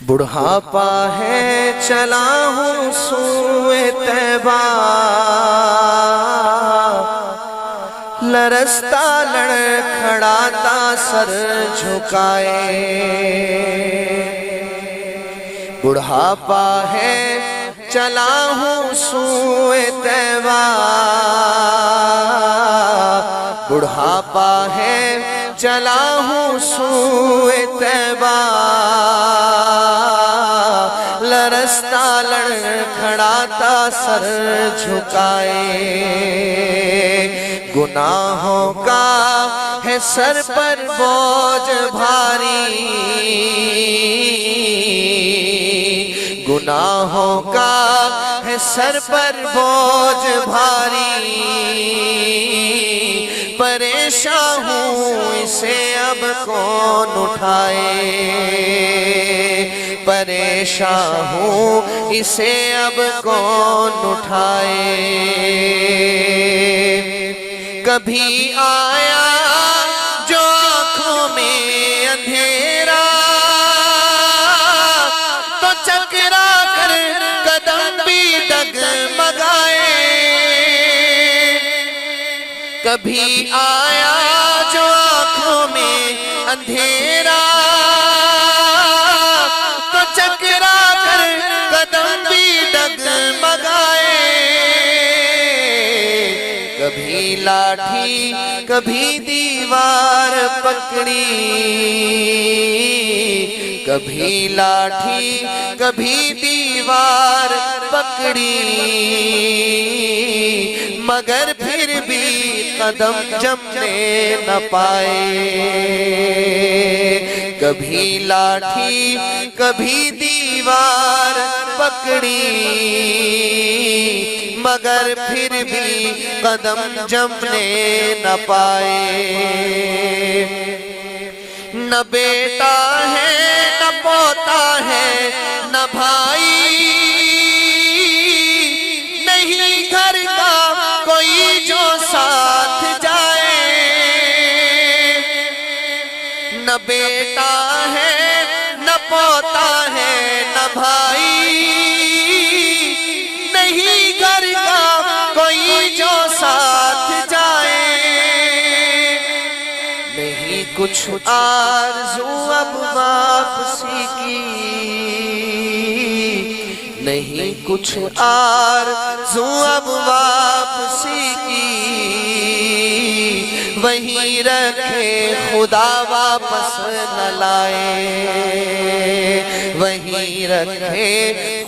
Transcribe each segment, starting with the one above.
بڑھاپا ہے چلا ہوں سوئے طیبہ، لرزتا لڑکھڑاتا سر جھکائے۔ بڑھاپا ہے چلا ہوں سوئے طیبہ، بڑھاپا ہے چلا ہوں سوئے طیبہ، لرزتا لڑکھڑاتا سر جھکائے۔ گناہوں کا ہے سر پر بوجھ بھاری، گناہوں کا ہے سر پر بوجھ بھاری، پریشان ہوں اسے اب کون اٹھائے، پریشان ہوں اسے اب کون اٹھائے۔ کبھی آیا جو آنکھوں میں اندھیرا، تو چکرا کر قدم بھی ڈگمگائے۔ کبھی آیا جو آنکھوں میں اندھیرا، تو چکرا کر قدم بھی ڈگمگائے۔ کبھی لاٹھی کبھی دیوار پکڑی، کبھی لاٹھی کبھی دیوار پکڑی، مگر پھر بھی قدم جمنے نہ پائے۔ کبھی لاٹھی کبھی دیوار پکڑی، مگر پھر بھی قدم جمنے نہ پائے۔ نہ بیٹا ہے نہ پوتا ہے نہ بھائی، نہیں گھر کا کوئی جو ساتھ جائے۔ نہ بیٹا ہے نہ پوتا ہے نہ بھائی، نہیں گھر کا کوئی جو ساتھ جائے۔ نہیں کچھ آرزو اب واپسی کی، نہیں کچھ آرزو اب واپسی کی، وہیں رکھے خدا واپس نہ لائے، وہیں رکھے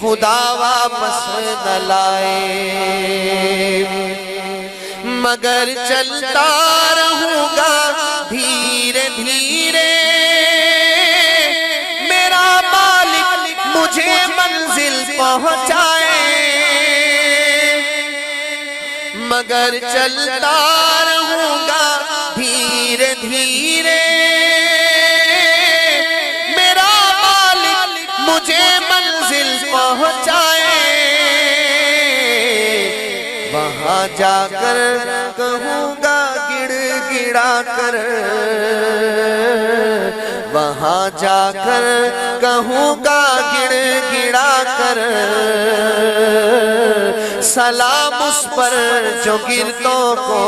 خدا واپس نہ لائے۔ مگر چلتا رہوں گا دھیرے دھیرے، میرا مالک مجھے منزل پہنچائے۔ مگر چلتا رہوں گا دھیرے دھیرے، میرا مالک مجھے منزل پہنچائے۔ وہاں جا کر کہوں گا گڑ گڑا کر، وہاں جا کر کہوں گا گڑ گڑا کر، سلام اس پر جو گردوں کو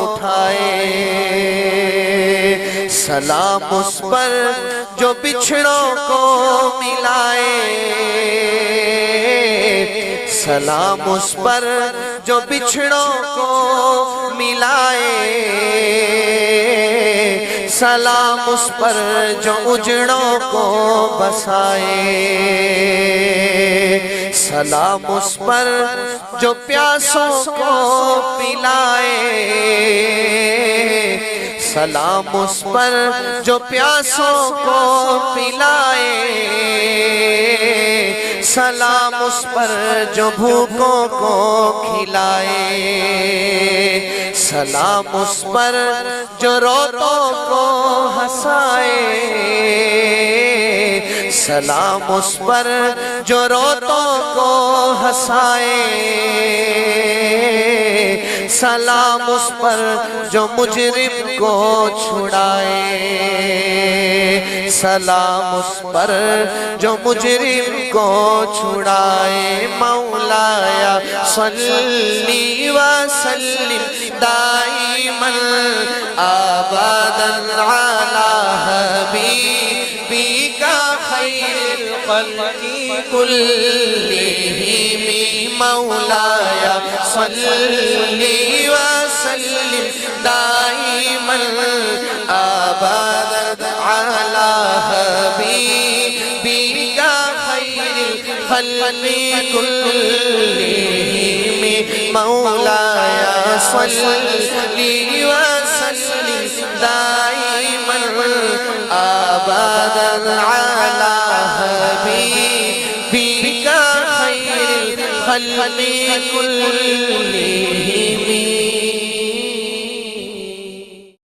اٹھائے، سلام اس پر جو بچھڑوں کو ملائے، سلام اس پر جو بچھڑوں کو ملائے، سلام اس پر جو اجڑوں کو بسائے، سلام اس پر جو پیاسوں کو پلائے، سلام اس پر جو پیاسوں کو پلائے، سلام اس پر جو بھوکوں کو کھلائے، سلام اس پر جو روتوں کو ہنسائے، سلام اس پر جو روتوں کو ہنسائے، سلام اس پر جو مجرم کو چھڑائے، سلام اس پر جو مجرم کو چھڑائے۔ مولایا صلی وسلم دائما ابدا علی حبیبک خیر الخلق کلہم۔ مولایا صلی وسلم دائما ابدا علی حبیبک خیر الخلق کلہم۔ مولایا صلی وسلم دائما ابدا علی حبیبک خیر الخلق کلہم۔